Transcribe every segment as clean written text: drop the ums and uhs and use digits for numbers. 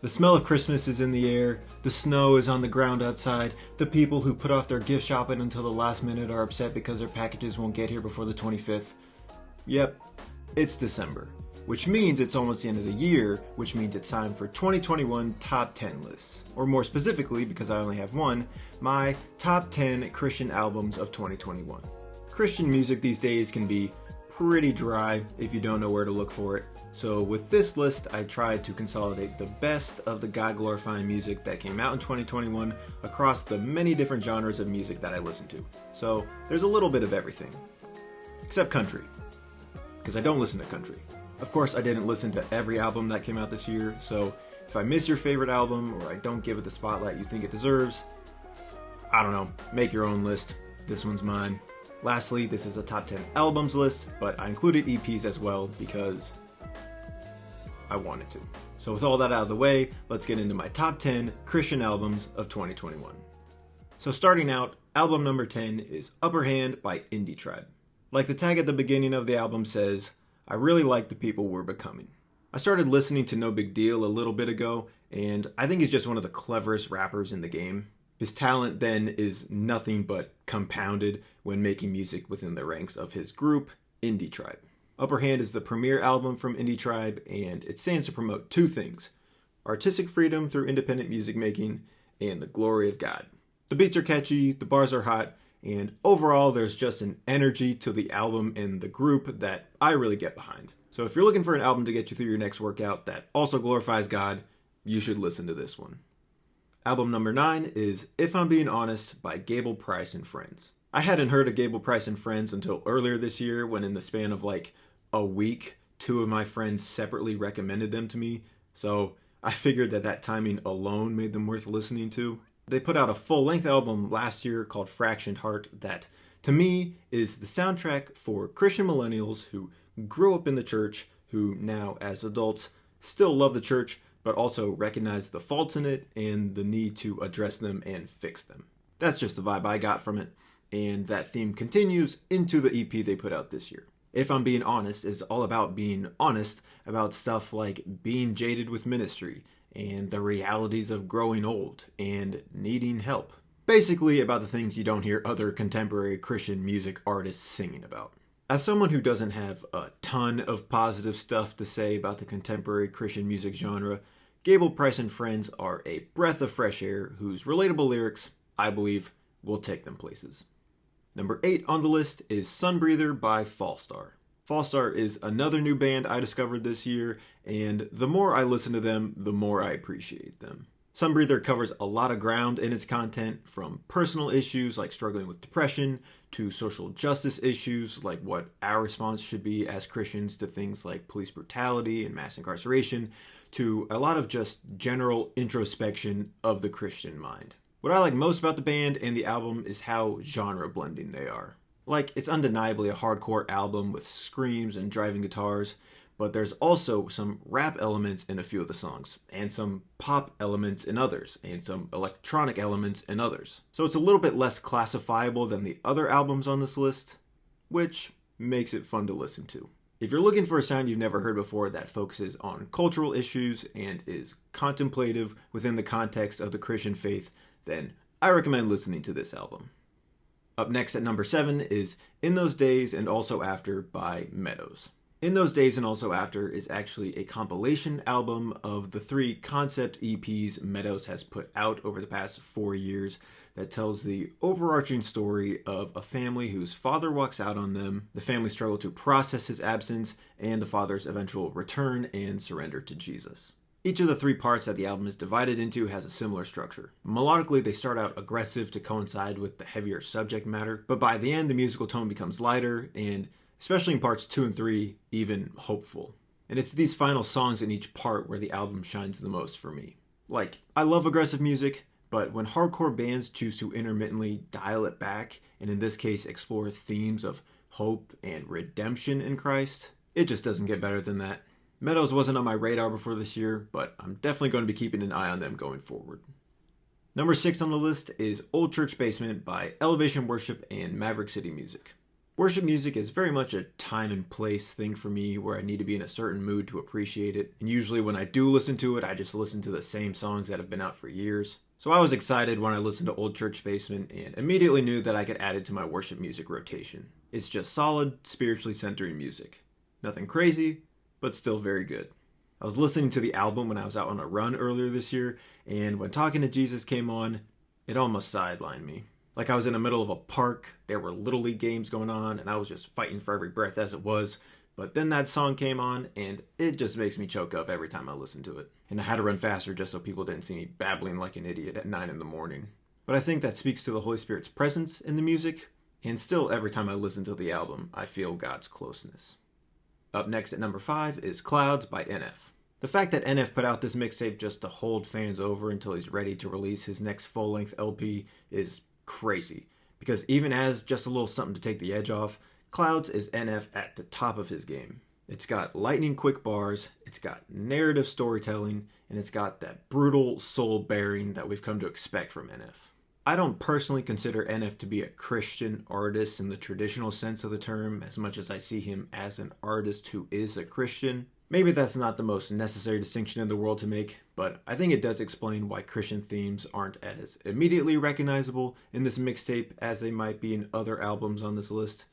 The smell of Christmas is in the air, the snow is on the ground outside, the people who put off their gift shopping until the last minute are upset because their packages won't get here before the 25th. Yep, it's December, which means it's almost the end of the year, which means it's time for 2021 Top 10 lists. Or more specifically, because I only have one, my Top 10 Christian albums of 2021. Christian music these days can be pretty dry if you don't know where to look for it. So with this list, I tried to consolidate the best of the God-glorifying music that came out in 2021 across the many different genres of music that I listen to. So there's a little bit of everything. Except country. Because I don't listen to country. Of course, I didn't listen to every album that came out this year, so if I miss your favorite album or I don't give it the spotlight you think it deserves, I don't know, make your own list. This one's mine. Lastly, this is a top 10 albums list, but I included EPs as well because I wanted to. So with all that out of the way, let's get into my top 10 Christian albums of 2021. So starting out, album number 10 is Upper Hand by Indie Tribe. Like the tag at the beginning of the album says, I really like the people we're becoming. I started listening to No Big Deal a little bit ago, and I think he's just one of the cleverest rappers in the game. His talent then is nothing but compounded when making music within the ranks of his group, Indie Tribe. Upper Hand is the premier album from Indie Tribe, and it stands to promote two things: artistic freedom through independent music making, and the glory of God. The beats are catchy, the bars are hot, and overall there's just an energy to the album and the group that I really get behind. So if you're looking for an album to get you through your next workout that also glorifies God, you should listen to this one. Album number 9 is If I'm Being Honest by Gable, Price and Friends. I hadn't heard of Gable, Price and Friends until earlier this year when in the span of like a week, two of my friends separately recommended them to me, so I figured that timing alone made them worth listening to. They put out a full-length album last year called Fractioned Heart that, to me, is the soundtrack for Christian millennials who grew up in the church, who now, as adults, still love the church, but also recognize the faults in it and the need to address them and fix them. That's just the vibe I got from it, and that theme continues into the EP they put out this year. If I'm Being Honest is all about being honest about stuff like being jaded with ministry and the realities of growing old and needing help. Basically about the things you don't hear other contemporary Christian music artists singing about. As someone who doesn't have a ton of positive stuff to say about the contemporary Christian music genre, Gable, Price and Friends are a breath of fresh air whose relatable lyrics, I believe, will take them places. Number 8 on the list is Sunbreather by Fallstar. Fallstar is another new band I discovered this year, and the more I listen to them, the more I appreciate them. Sunbreather covers a lot of ground in its content, from personal issues like struggling with depression, to social justice issues like what our response should be as Christians to things like police brutality and mass incarceration, to a lot of just general introspection of the Christian mind. What I like most about the band and the album is how genre blending they are. Like, it's undeniably a hardcore album with screams and driving guitars, but there's also some rap elements in a few of the songs, and some pop elements in others, and some electronic elements in others. So it's a little bit less classifiable than the other albums on this list, which makes it fun to listen to. If you're looking for a sound you've never heard before that focuses on cultural issues and is contemplative within the context of the Christian faith, then I recommend listening to this album. Up next at number 7 is In Those Days and Also After by Meadows. In Those Days and Also After is actually a compilation album of the 3 concept EPs Meadows has put out over the past 4 years that tells the overarching story of a family whose father walks out on them, the family struggle to process his absence, and the father's eventual return and surrender to Jesus. Each of the 3 parts that the album is divided into has a similar structure. Melodically, they start out aggressive to coincide with the heavier subject matter, but by the end, the musical tone becomes lighter, and especially in parts 2 and 3, even hopeful. And it's these final songs in each part where the album shines the most for me. Like, I love aggressive music, but when hardcore bands choose to intermittently dial it back, and in this case explore themes of hope and redemption in Christ, it just doesn't get better than that. Meadows wasn't on my radar before this year, but I'm definitely going to be keeping an eye on them going forward. Number 6 on the list is Old Church Basement by Elevation Worship and Maverick City Music. Worship music is very much a time and place thing for me where I need to be in a certain mood to appreciate it. And usually when I do listen to it, I just listen to the same songs that have been out for years. So I was excited when I listened to Old Church Basement and immediately knew that I could add it to my worship music rotation. It's just solid, spiritually centering music. Nothing crazy, but still very good. I was listening to the album when I was out on a run earlier this year, and when Talking to Jesus came on, it almost sidelined me. Like I was in the middle of a park, there were Little League games going on, and I was just fighting for every breath as it was. But then that song came on, and it just makes me choke up every time I listen to it. And I had to run faster just so people didn't see me babbling like an idiot at 9 in the morning. But I think that speaks to the Holy Spirit's presence in the music, and still every time I listen to the album, I feel God's closeness. Up next at number 5 is Clouds by NF. The fact that NF put out this mixtape just to hold fans over until he's ready to release his next full-length LP is crazy, because even as just a little something to take the edge off, Clouds is NF at the top of his game. It's got lightning quick bars, it's got narrative storytelling, and it's got that brutal soul bearing that we've come to expect from NF. I don't personally consider NF to be a Christian artist in the traditional sense of the term, as much as I see him as an artist who is a Christian. Maybe that's not the most necessary distinction in the world to make, but I think it does explain why Christian themes aren't as immediately recognizable in this mixtape as they might be in other albums on this list.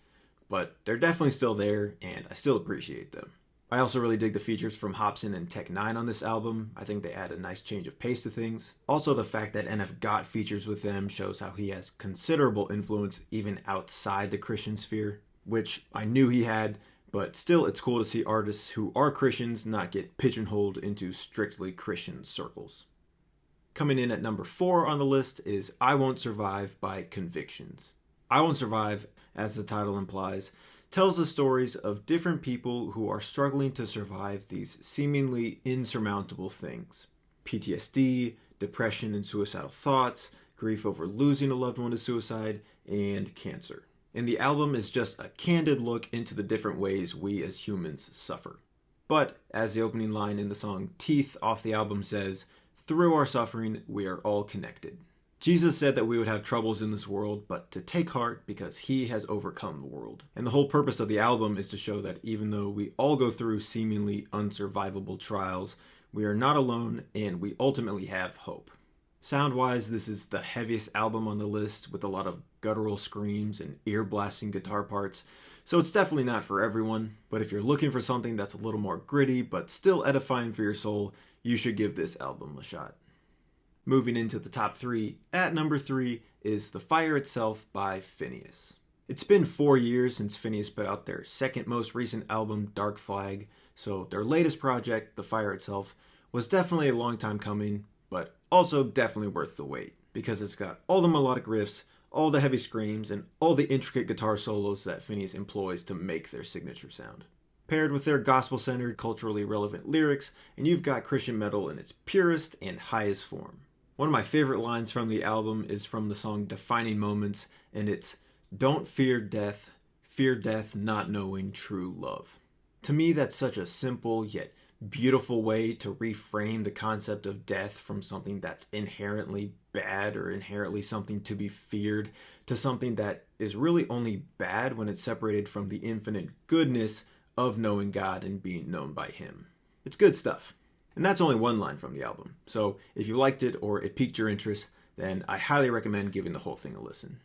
But they're definitely still there, and I still appreciate them. I also really dig the features from Hobson and Tech 9 on this album. I think they add a nice change of pace to things. Also, the fact that NF got features with them shows how he has considerable influence even outside the Christian sphere, which I knew he had. But still, it's cool to see artists who are Christians not get pigeonholed into strictly Christian circles. Coming in at number 4 on the list is I Won't Survive by Convictions. I Won't Survive, as the title implies, tells the stories of different people who are struggling to survive these seemingly insurmountable things. PTSD, depression and suicidal thoughts, grief over losing a loved one to suicide, and cancer. And the album is just a candid look into the different ways we as humans suffer. But, as the opening line in the song Teeth off the album says, through our suffering, we are all connected. Jesus said that we would have troubles in this world, but to take heart because he has overcome the world. And the whole purpose of the album is to show that even though we all go through seemingly unsurvivable trials, we are not alone and we ultimately have hope. Sound-wise, this is the heaviest album on the list with a lot of guttural screams and ear-blasting guitar parts, so it's definitely not for everyone, but if you're looking for something that's a little more gritty but still edifying for your soul, you should give this album a shot. Moving into the top 3, at number 3 is The Fire Itself by Phinehas. It's been 4 years since Phinehas put out their second most recent album, Dark Flag, so their latest project, The Fire Itself, was definitely a long time coming, but also definitely worth the wait, because it's got all the melodic riffs, all the heavy screams, and all the intricate guitar solos that Phinehas employs to make their signature sound. Paired with their gospel-centered, culturally relevant lyrics, and you've got Christian metal in its purest and highest form. One of my favorite lines from the album is from the song Defining Moments, and it's, "Don't fear death not knowing true love." To me, that's such a simple yet beautiful way to reframe the concept of death from something that's inherently bad or inherently something to be feared to something that is really only bad when it's separated from the infinite goodness of knowing God and being known by him. It's good stuff. And that's only one line from the album. So if you liked it or it piqued your interest, then I highly recommend giving the whole thing a listen.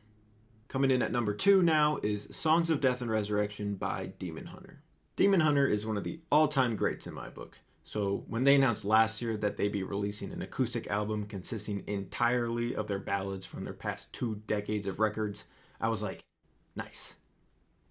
Coming in at number 2 now is Songs of Death and Resurrection by Demon Hunter. Demon Hunter is one of the all-time greats in my book. So when they announced last year that they'd be releasing an acoustic album consisting entirely of their ballads from their past 2 decades of records, I was like, nice.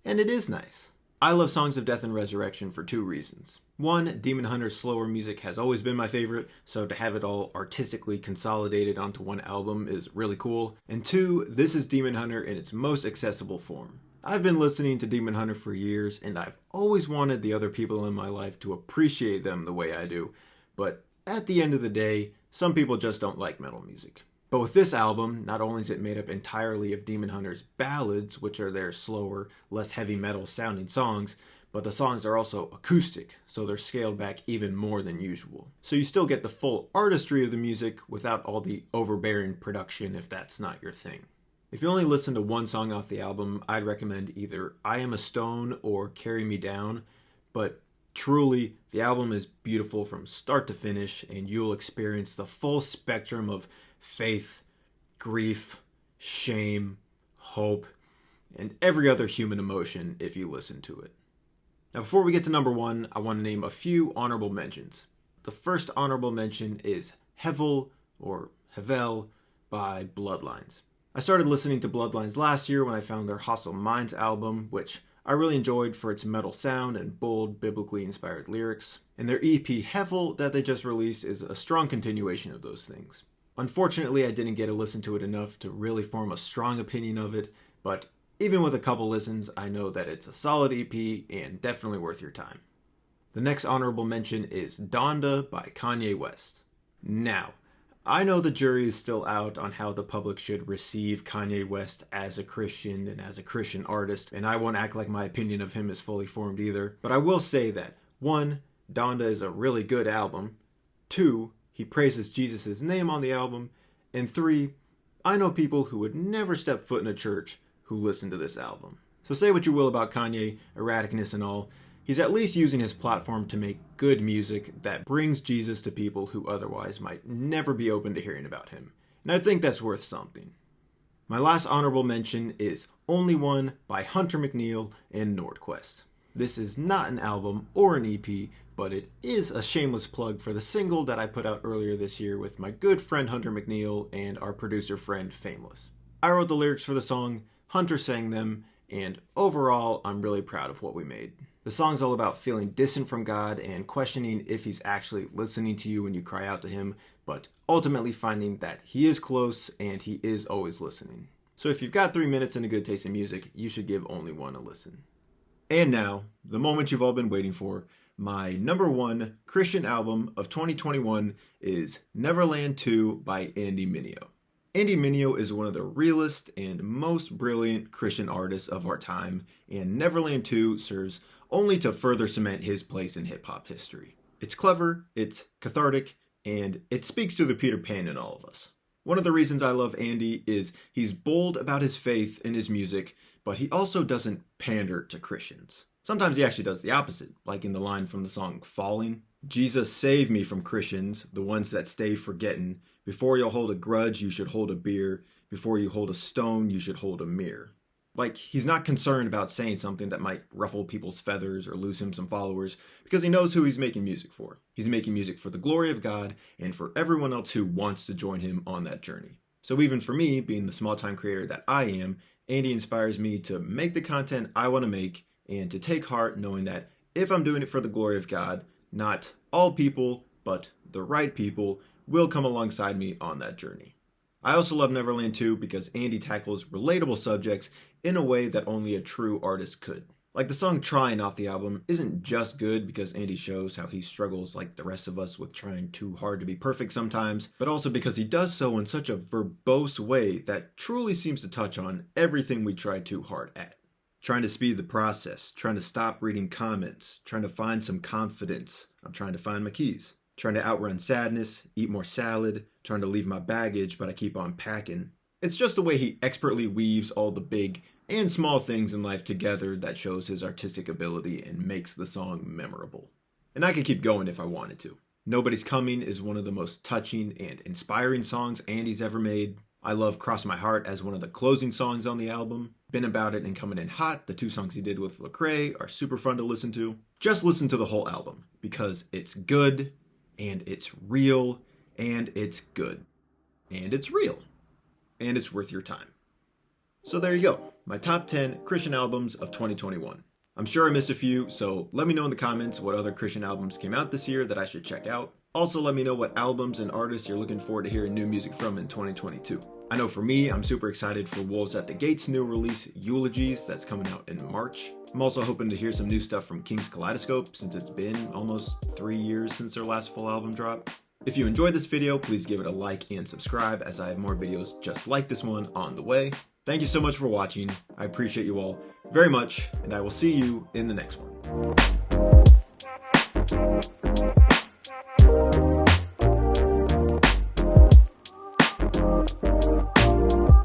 And it is nice. I love Songs of Death and Resurrection for 2 reasons. One, Demon Hunter's slower music has always been my favorite, so to have it all artistically consolidated onto one album is really cool. And 2, this is Demon Hunter in its most accessible form. I've been listening to Demon Hunter for years, and I've always wanted the other people in my life to appreciate them the way I do, but at the end of the day, some people just don't like metal music. But with this album, not only is it made up entirely of Demon Hunter's ballads, which are their slower, less heavy metal sounding songs, but the songs are also acoustic, so they're scaled back even more than usual. So you still get the full artistry of the music without all the overbearing production if that's not your thing. If you only listen to one song off the album, I'd recommend either I Am a Stone or Carry Me Down, but truly, the album is beautiful from start to finish, and you'll experience the full spectrum of faith, grief, shame, hope, and every other human emotion if you listen to it. Now, before we get to number one, I want to name a few honorable mentions. The first honorable mention is Hevel, or Hevel, by Bloodlines. I started listening to Bloodlines last year when I found their Hostile Minds album, which I really enjoyed for its metal sound and bold, biblically inspired lyrics. And their EP Hevel that they just released is a strong continuation of those things. Unfortunately, I didn't get to listen to it enough to really form a strong opinion of it, but even with a couple listens, I know that it's a solid EP and definitely worth your time. The next honorable mention is Donda by Kanye West. Now, I know the jury is still out on how the public should receive Kanye West as a Christian and as a Christian artist, and I won't act like my opinion of him is fully formed either. But I will say that, 1, Donda is a really good album, 2, he praises Jesus' name on the album, and 3, I know people who would never step foot in a church who listen to this album. So say what you will about Kanye, erraticness and all, he's at least using his platform to make good music that brings Jesus to people who otherwise might never be open to hearing about him. And I think that's worth something. My last honorable mention is Only One by Hunter McNeeel and Nordquest. This is not an album or an EP, but it is a shameless plug for the single that I put out earlier this year with my good friend Hunter McNeeel and our producer friend Famless. I wrote the lyrics for the song, Hunter sang them, and overall I'm really proud of what we made. The song's all about feeling distant from God and questioning if he's actually listening to you when you cry out to him, but ultimately finding that he is close and he is always listening. So if you've got 3 minutes and a good taste in music, you should give Only One a listen. And now, the moment you've all been waiting for, my number one Christian album of 2021 is Neverland 2 by Andy Mineo. Andy Mineo is one of the realest and most brilliant Christian artists of our time, and Neverland 2 serves only to further cement his place in hip-hop history. It's clever, it's cathartic, and it speaks to the Peter Pan in all of us. One of the reasons I love Andy is he's bold about his faith in his music, but he also doesn't pander to Christians. Sometimes he actually does the opposite, like in the line from the song Falling. Jesus save me from Christians, the ones that stay forgetting. Before you'll hold a grudge, you should hold a beer. Before you hold a stone, you should hold a mirror. Like, he's not concerned about saying something that might ruffle people's feathers or lose him some followers, because he knows who he's making music for. He's making music for the glory of God and for everyone else who wants to join him on that journey. So even for me, being the small-time creator that I am, Andy inspires me to make the content I want to make and to take heart knowing that if I'm doing it for the glory of God, not all people, but the right people will come alongside me on that journey. I also love Neverland 2 because Andy tackles relatable subjects in a way that only a true artist could. Like the song Trying off the album isn't just good because Andy shows how he struggles like the rest of us with trying too hard to be perfect sometimes, but also because he does so in such a verbose way that truly seems to touch on everything we try too hard at. Trying to speed the process, trying to stop reading comments, trying to find some confidence. I'm trying to find my keys. Trying to outrun sadness, eat more salad, trying to leave my baggage, but I keep on packing. It's just the way he expertly weaves all the big and small things in life together that shows his artistic ability and makes the song memorable. And I could keep going if I wanted to. Nobody's Coming is one of the most touching and inspiring songs Andy's ever made. I love Cross My Heart as one of the closing songs on the album. Been About It and Coming In Hot, the 2 songs he did with Lecrae, are super fun to listen to. Just listen to the whole album because it's good, and it's real, and it's good, and it's real, and it's worth your time. So there you go, my top 10 Christian albums of 2021. I'm sure I missed a few, so let me know in the comments what other Christian albums came out this year that I should check out. Also, let me know what albums and artists you're looking forward to hearing new music from in 2022. I know for me, I'm super excited for Wolves at the Gate's new release, Eulogies, that's coming out in March. I'm also hoping to hear some new stuff from King's Kaleidoscope, since it's been almost 3 years since their last full album drop. If you enjoyed this video, please give it a like and subscribe, as I have more videos just like this one on the way. Thank you so much for watching. I appreciate you all very much, and I will see you in the next one.